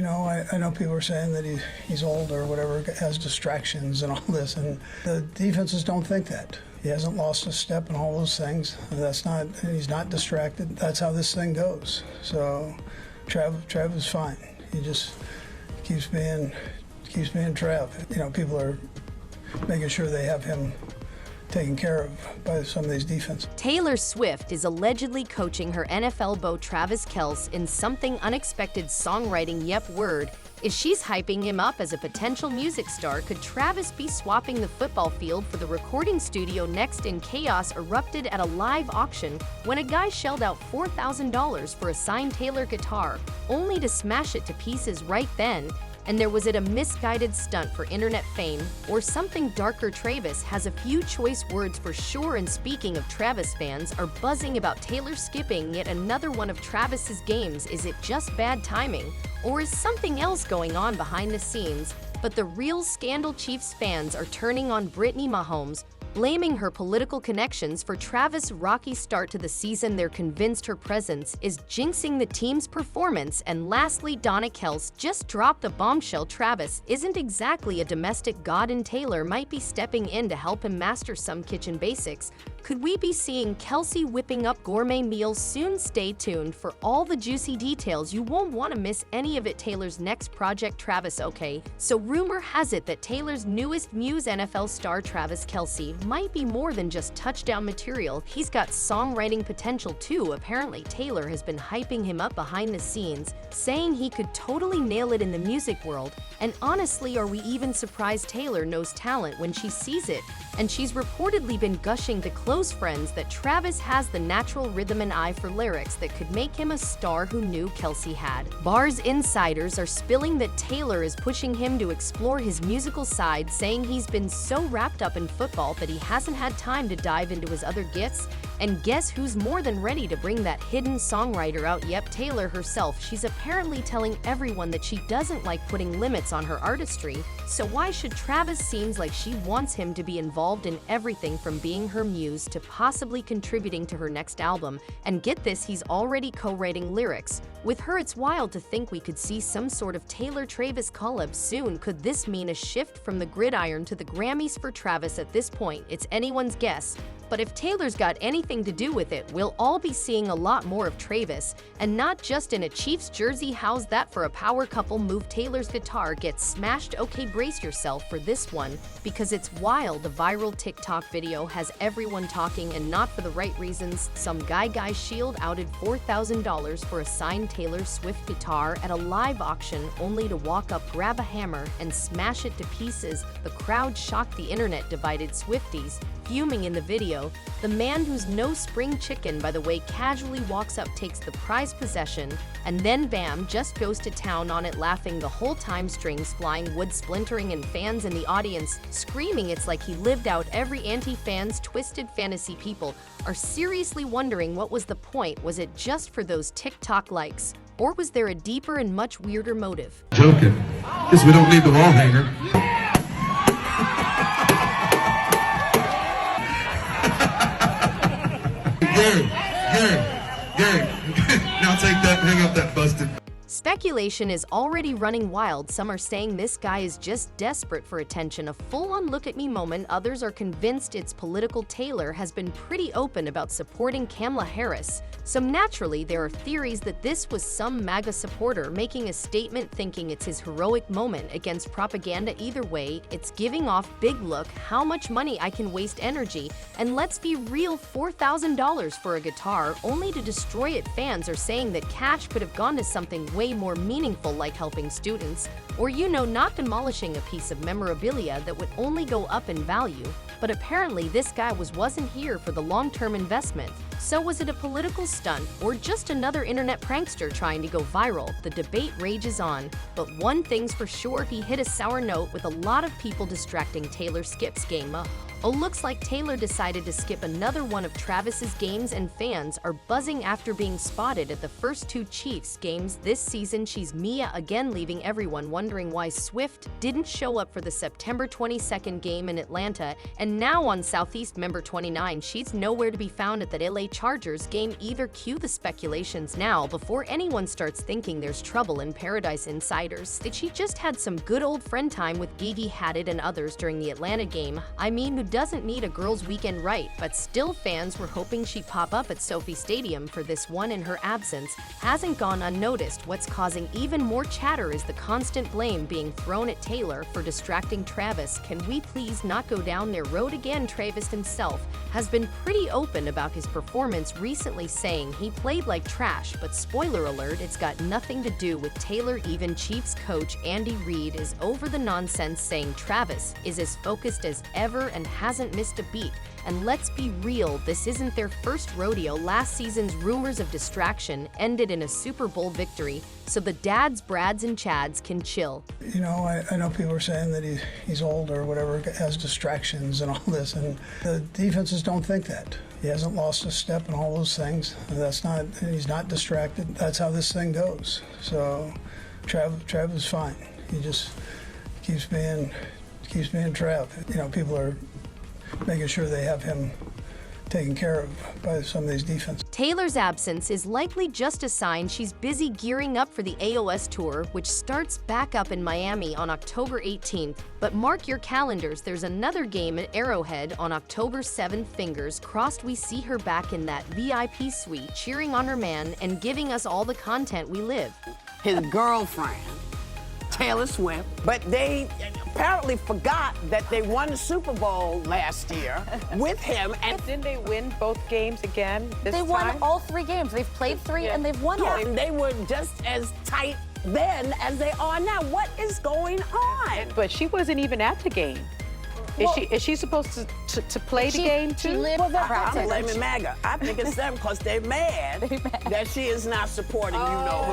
You know, I know people are saying that he's old or whatever, has distractions and all this, and the defenses don't think that. He hasn't lost a step and all those things. He's not distracted. That's how this thing goes. So Trav is fine. He just keeps being Trav. You know, people are making sure they have him taken care of by some of these defenses. Taylor Swift is allegedly coaching her NFL beau Travis Kelce in something unexpected songwriting word is she's hyping him up as a potential music star. Could Travis be swapping the football field for the recording studio next? In chaos erupted at a live auction when a guy shelled out $4,000 for a signed Taylor guitar, only to smash it to pieces right then. And was it a misguided stunt for internet fame or something darker? Travis has a few choice words for sure, and speaking of Travis, fans are buzzing about Taylor skipping yet another one of Travis's games. Is it just bad timing, or is something else going on behind the scenes? But the real scandal: Chiefs fans are turning on Brittany Mahomes, blaming her political connections for Travis' rocky start to the season. They're convinced her presence is jinxing the team's performance. And lastly, Donna Kelce just dropped the bombshell: Travis isn't exactly a domestic god and Taylor might be stepping in to help him master some kitchen basics. Could we be seeing Kelce whipping up gourmet meals soon? Stay tuned for all the juicy details. You won't want to miss any of it. Taylor's next project, Travis. Okay, so rumor has it that Taylor's newest muse, NFL star Travis Kelce, might be more than just touchdown material. He's got songwriting potential too. Apparently, Taylor has been hyping him up behind the scenes, saying he could totally nail it in the music world. And honestly, are we even surprised? Taylor knows talent when she sees it, and she's reportedly been gushing to close friends that Travis has the natural rhythm and eye for lyrics that could make him a star who knew Kelce had. Bars insiders are spilling that Taylor is pushing him to explore his musical side, saying he's been so wrapped up in football that he hasn't had time to dive into his other gifts. And guess who's more than ready to bring that hidden songwriter out? Yep, Taylor herself. She's apparently telling everyone that she doesn't like putting limits on her artistry. So why should Travis? Seems like she wants him to be involved in everything from being her muse to possibly contributing to her next album. And get this, he's already co-writing lyrics with her. It's wild to think we could see some sort of Taylor-Travis collab soon. Could this mean a shift from the gridiron to the Grammys for Travis? At this point, it's anyone's guess. But if Taylor's got anything to do with it, we'll all be seeing a lot more of Travis, and not just in a Chiefs jersey. How's that for a power couple move? Taylor's guitar gets smashed. Okay, brace yourself for this one, because it's wild. The viral TikTok video has everyone talking, and not for the right reasons. Some guy Shield outed $4,000 for a signed Taylor Swift guitar at a live auction, only to walk up, grab a hammer, and smash it to pieces. The crowd shocked, the internet divided. Swifties fuming in the video. The man, who's no spring chicken by the way, casually walks up, takes the prized possession, and then bam, just goes to town on it, laughing the whole time, strings flying, wood splintering, and fans in the audience screaming. It's like he lived out every anti-fans twisted fantasy. People are seriously wondering, what was the point? Was it just for those TikTok likes? Or was there a deeper and much weirder motive? Joking, because we don't need the wall hanger. Gary. Now take that, hang up that busted. Speculation is already running wild. Some are saying this guy is just desperate for attention, a full-on look at me moment. Others are convinced it's political. Taylor has been pretty open about supporting Kamala Harris, so naturally there are theories that this was some MAGA supporter making a statement, thinking it's his heroic moment against propaganda. Either way, it's giving off big look, how much money I can waste energy. And let's be real, $4,000 for a guitar only to destroy it. Fans are saying that cash could have gone to something way more meaningful, like helping students, or not demolishing a piece of memorabilia that would only go up in value. But apparently this guy wasn't here for the long-term investment. So was it a political stunt, or just another internet prankster trying to go viral? The debate rages on, but one thing's for sure, he hit a sour note with a lot of people distracting. Taylor skips game. Looks like Taylor decided to skip another one of Travis's games, and fans are buzzing after being spotted at the first two Chiefs games this season, she's Mia again, leaving everyone wondering why Swift didn't show up for the September 22nd game in Atlanta, and now on Southeast member 29, she's nowhere to be found at that LA Chargers game either. Cue the speculations now before anyone starts thinking there's trouble in paradise. Insiders that she just had some good old friend time with HATER and others during the Atlanta game. I mean, who doesn't need a girls' weekend, right? But still, fans were hoping she'd pop up at Sophie Stadium for this one, and her absence hasn't gone unnoticed. What's causing even more chatter is the constant blame being thrown at Taylor for distracting Travis. Can we please not go down their road again? Travis himself has been pretty open about his performance recently, saying he played like trash, but spoiler alert, it's got nothing to do with Taylor. Even Chiefs coach Andy Reid is over the nonsense, saying Travis is as focused as ever and hasn't missed a beat. And let's be real, this isn't their first rodeo. Last season's rumors of distraction ended in a Super Bowl victory, so the dads, Brads, and Chads can chill. You know, I know people are saying that he's old or whatever, has distractions and all this, and the defenses don't think that. He hasn't lost a step and all those things. He's not distracted. That's how this thing goes. So Trav is fine. He just keeps being Trav. You know, people are making sure they have him taken care of by some of these defenses. Taylor's absence is likely just a sign she's busy gearing up for the AOS tour, which starts back up in Miami on October 18th. But mark your calendars, there's another game at Arrowhead on October 7th. Fingers crossed we see her back in that VIP suite, cheering on her man and giving us all the content we live. His girlfriend, Taylor Swift, but they apparently forgot that they won the Super Bowl last year with him. And didn't they win both games again this time? They won all 3 games. They've played 3 and they've won all. and they were just as tight then as they are now. What is going on? But she wasn't even at the game. Is she supposed to play the game too? She lived I'm blaming MAGA. I think it's them because they're mad that she is not supporting you know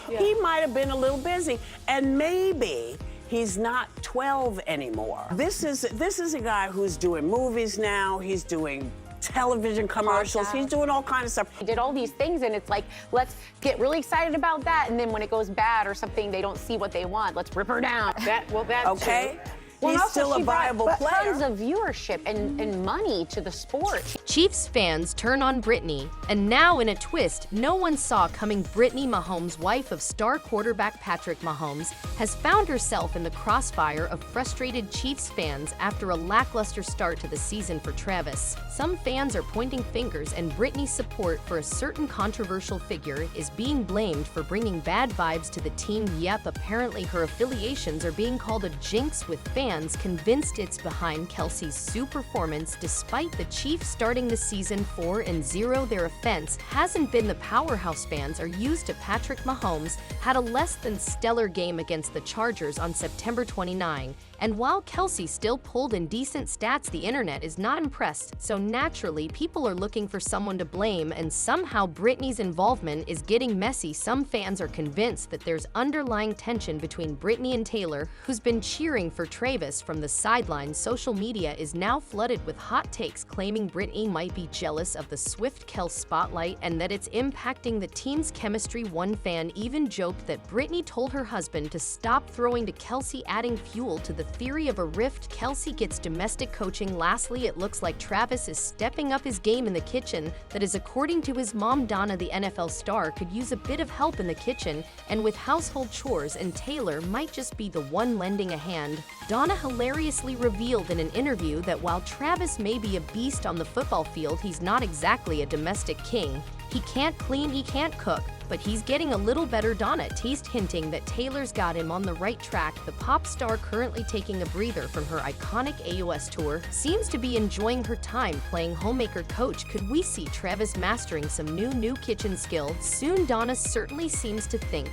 who. He might have been a little busy, and maybe he's not 12 anymore. This is a guy who's doing movies now. He's doing television commercials. He's doing all kinds of stuff. He did all these things, and it's like, let's get really excited about that, and then when it goes bad or something, they don't see what they want. Let's rip her down. That's Okay. true. He's still a viable player. Tons of viewership and money to the sport. Chiefs fans turn on Britney, and now in a twist no one saw coming, Brittany Mahomes, wife of star quarterback Patrick Mahomes, has found herself in the crossfire of frustrated Chiefs fans after a lackluster start to the season for Travis. Some fans are pointing fingers, and Britney's support for a certain controversial figure is being blamed for bringing bad vibes to the team. Yep, apparently her affiliations are being called a jinx, with fans convinced it's behind Kelce's super performance. Despite the Chiefs starting the season 4-0, their offense hasn't been the powerhouse fans are used to. Patrick Mahomes had a less than stellar game against the Chargers on September 29, and while Kelce still pulled in decent stats, the internet is not impressed, so naturally people are looking for someone to blame, and somehow Britney's involvement is getting messy. Some fans are convinced that there's underlying tension between Britney and Taylor, who's been cheering for Travis from the sidelines. Social media is now flooded with hot takes claiming Britney might be jealous of the Swift-Kelce spotlight and that it's impacting the team's chemistry. One fan even joked that Britney told her husband to stop throwing to Kelce, adding fuel to the theory of a rift. Kelce gets domestic coaching. Lastly, it looks like Travis is stepping up his game in the kitchen. That is according to his mom. Donna, the NFL star, could use a bit of help in the kitchen and with household chores, and Taylor might just be the one lending a hand. Donna hilariously revealed in an interview that while Travis may be a beast on the football field, he's not exactly a domestic king. He can't clean, he can't cook, but he's getting a little better. Donna teased, hinting that Taylor's got him on the right track. The pop star, currently taking a breather from her iconic AOS tour, seems to be enjoying her time playing homemaker coach. Could we see Travis mastering some new kitchen skills soon? Donna certainly seems to think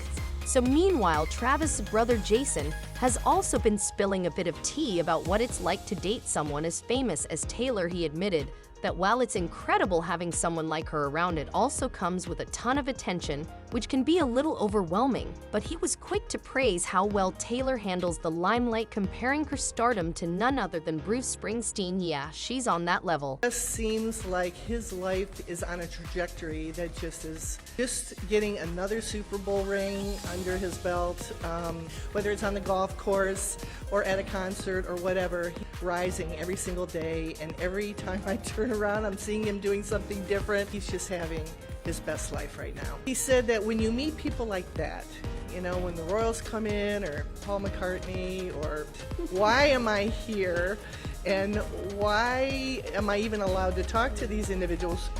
so. Meanwhile, Travis' brother Jason has also been spilling a bit of tea about what it's like to date someone as famous as Taylor. He admitted that while it's incredible having someone like her around, it also comes with a ton of attention. which can be a little overwhelming, but he was quick to praise how well Taylor handles the limelight, comparing her stardom to none other than Bruce Springsteen. Yeah, she's on that level. It seems like his life is on a trajectory that is just getting another Super Bowl ring under his belt, whether it's on the golf course or at a concert or whatever, rising every single day, and every time I turn around I'm seeing him doing something different. He's just having his best life right now. He said that when you meet people like that, you know, when the Royals come in, or Paul McCartney, or why am I here and why am I even allowed to talk to these individuals?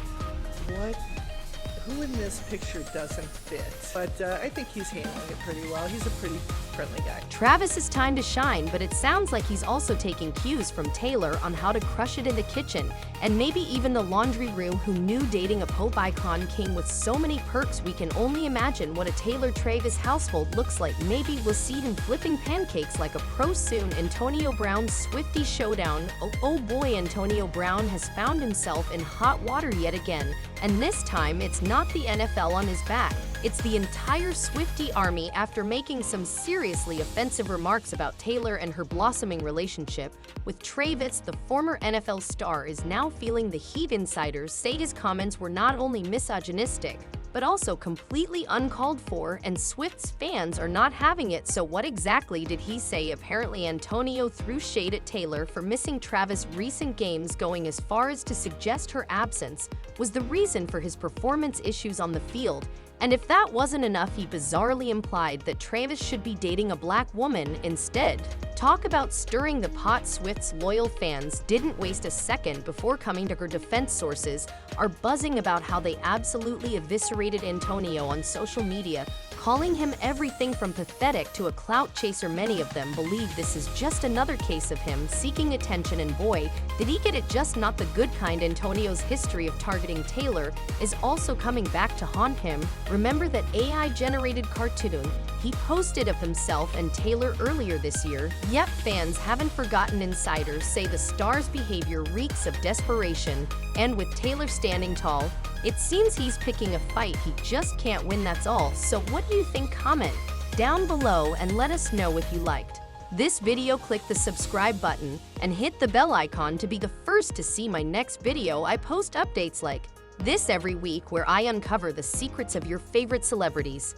Who in this picture doesn't fit? But I think he's handling it pretty well. He's a pretty friendly guy. Travis's time to shine, but it sounds like he's also taking cues from Taylor on how to crush it in the kitchen, and maybe even the laundry room. Who knew dating a pop icon came with so many perks? We can only imagine what a Taylor-Travis household looks like. Maybe we'll see him flipping pancakes like a pro soon. Antonio Brown's Swiftie showdown. Oh boy, Antonio Brown has found himself in hot water yet again, and this time it's not the NFL on his back. It's the entire Swiftie army. After making some seriously offensive remarks about Taylor and her blossoming relationship with Travis, the former NFL star is now feeling the heat. Insiders say his comments were not only misogynistic, but also completely uncalled for, and Swift's fans are not having it. So what exactly did he say? Apparently, Antonio threw shade at Taylor for missing Travis' recent games, going as far as to suggest her absence was the reason for his performance issues on the field. And if that wasn't enough, he bizarrely implied that Travis should be dating a black woman instead. Talk about stirring the pot. Swift's loyal fans didn't waste a second before coming to her defense. Sources are buzzing about how they absolutely eviscerated Antonio on social media, calling him everything from pathetic to a clout chaser. Many of them believe this is just another case of him seeking attention, and boy, did he get it, just not the good kind. Antonio's history of targeting Taylor is also coming back to haunt him. Remember that AI-generated cartoon he posted of himself and Taylor earlier this year? Yep, fans haven't forgotten. Insiders say the star's behavior reeks of desperation, and with Taylor standing tall, it seems he's picking a fight he just can't win, that's all. So what do you think? Comment down below and let us know. If you liked this video, click the subscribe button and hit the bell icon to be the first to see my next video. I post updates like this every week where I uncover the secrets of your favorite celebrities.